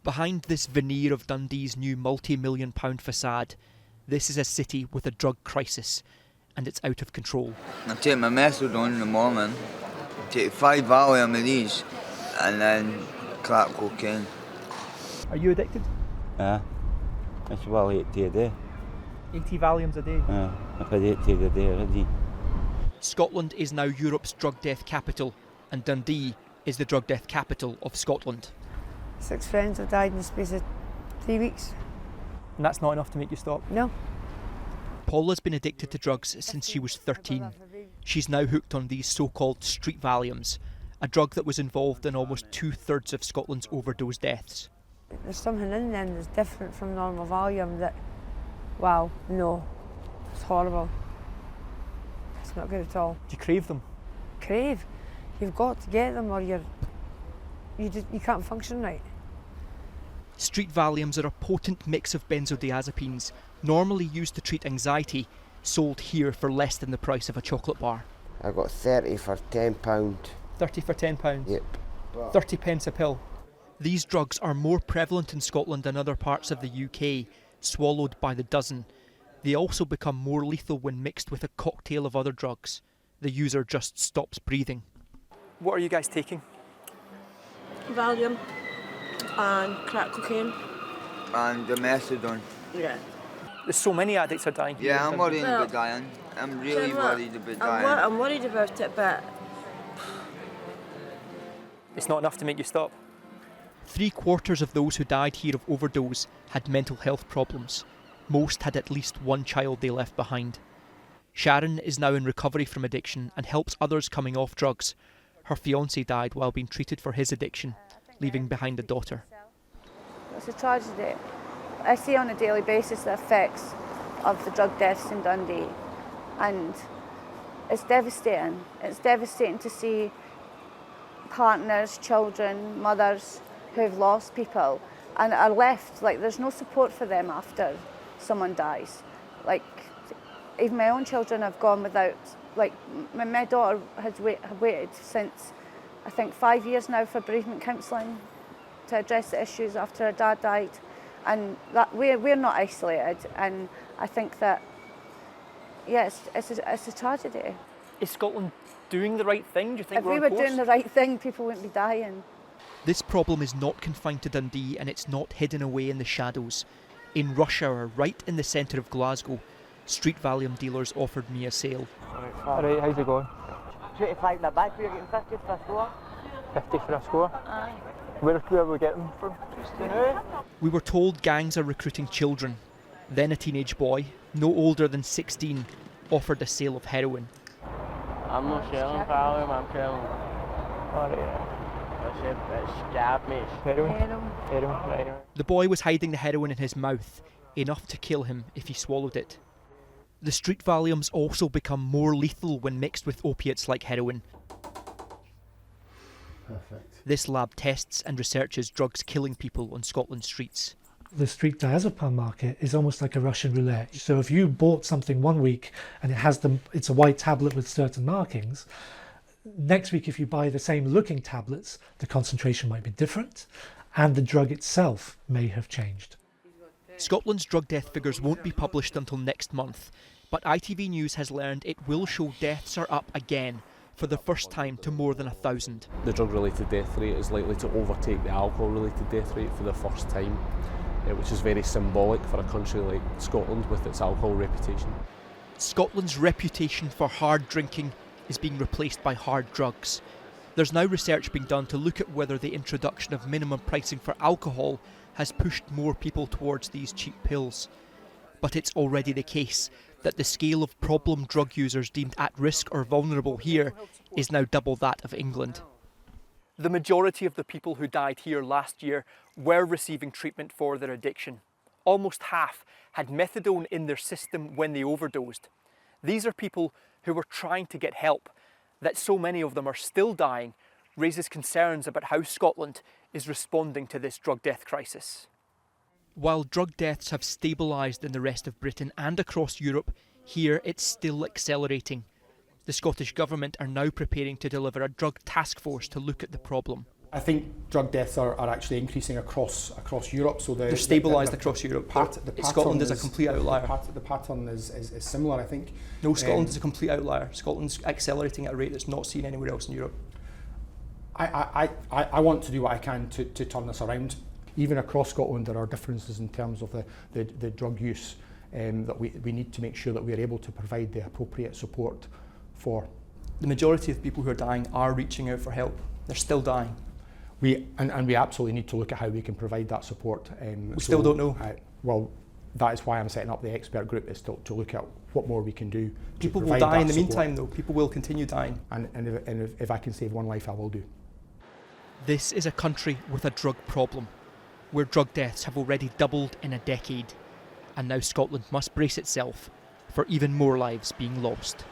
Behind this veneer of Dundee's new multi-million-pound facade, this is a city with a drug crisis, and it's out of control. I take my methadone in the morning, take 5 Valiums of these, and then crack cocaine. Are you addicted? It's well 80 a day. 80 Valiums a day? I've had 80 a day already. Scotland is now Europe's drug death capital, and Dundee is the drug death capital of Scotland. 6 friends have died in the space of 3 weeks. And that's not enough to make you stop? No. Paula's been addicted to drugs since she was 13. She's now hooked on these so-called street Valiums, a drug that was involved in almost 2/3 of Scotland's overdose deaths. There's something in them that's different from normal Valium that, wow, no, it's horrible. It's not good at all. Do you crave them? Crave? You've got to get them or you can't function right. Street Valiums are a potent mix of benzodiazepines, normally used to treat anxiety, sold here for less than the price of a chocolate bar. I got 30 for £10. 30 for £10? Yep. 30 pence a pill. These drugs are more prevalent in Scotland than other parts of the UK, swallowed by the dozen. They also become more lethal when mixed with a cocktail of other drugs. The user just stops breathing. What are you guys taking? Valium and crack cocaine. And the methadone. Yeah. There's so many addicts are dying here. Yeah, I'm worried about dying. I'm really worried about dying. I'm worried about it, but It's not enough to make you stop. 3/4 of those who died here of overdose had mental health problems. Most had at least one child they left behind. Sharon is now in recovery from addiction and helps others coming off drugs. Her fiancé died while being treated for his addiction, leaving behind a daughter. It's a tragedy. I see on a daily basis the effects of the drug deaths in Dundee, and it's devastating. It's devastating to see partners, children, mothers who've lost people and are left, like there's no support for them after someone dies. Like, even my own children have gone without, like my daughter has waited since, I think, 5 years now for bereavement counselling to address the issues after her dad died. And that we're not isolated, and I think that, yes, it's a tragedy. Is Scotland doing the right thing? Do you think If we were doing the right thing, people wouldn't be dying. This problem is not confined to Dundee, and it's not hidden away in the shadows. In rush hour, right in the centre of Glasgow, street Valium dealers offered me a sale. Alright, how's it going? 25 in the bag, we're getting 50 for a score. 50 for a score? Aye. Where are we getting them from? We were told gangs are recruiting children. Then a teenage boy, no older than 16, offered a sale of heroin. I'm not selling Valium, I'm selling. Alright. It stabbed me. Heroin? Heroin, right. The boy was hiding the heroin in his mouth, enough to kill him if he swallowed it. The street Valiums also become more lethal when mixed with opiates like heroin. Perfect. This lab tests and researches drugs killing people on Scotland's streets. The street diazepam market is almost like a Russian roulette. So if you bought something one week and it's a white tablet with certain markings, next week if you buy the same looking tablets, the concentration might be different and the drug itself may have changed. Scotland's drug death figures won't be published until next month, but ITV News has learned it will show deaths are up again, for the first time to more than 1,000. The drug-related death rate is likely to overtake the alcohol-related death rate for the first time, which is very symbolic for a country like Scotland with its alcohol reputation. Scotland's reputation for hard drinking is being replaced by hard drugs. There's now research being done to look at whether the introduction of minimum pricing for alcohol has pushed more people towards these cheap pills. But it's already the case that the scale of problem drug users deemed at risk or vulnerable here is now double that of England. The majority of the people who died here last year were receiving treatment for their addiction. Almost half had methadone in their system when they overdosed. These are people who were trying to get help. That so many of them are still dying raises concerns about how Scotland is responding to this drug death crisis. While drug deaths have stabilised in the rest of Britain and across Europe, here it's still accelerating. The Scottish Government are now preparing to deliver a drug task force to look at the problem. I think drug deaths are actually increasing across Europe. So they're stabilised across Europe. Scotland is a complete outlier. The pattern is similar, I think. No, Scotland is a complete outlier. Scotland's accelerating at a rate that's not seen anywhere else in Europe. I want to do what I can to turn this around. Even across Scotland, there are differences in terms of the drug use that we need to make sure that we are able to provide the appropriate support for. The majority of people who are dying are reaching out for help. They're still dying. We absolutely need to look at how we can provide that support. We still don't know. Well, that is why I'm setting up the expert group, is to look at what more we can do. People will die in the meantime, though. People will continue dying. And if I can save one life, I will do. This is a country with a drug problem, where drug deaths have already doubled in a decade, and now Scotland must brace itself for even more lives being lost.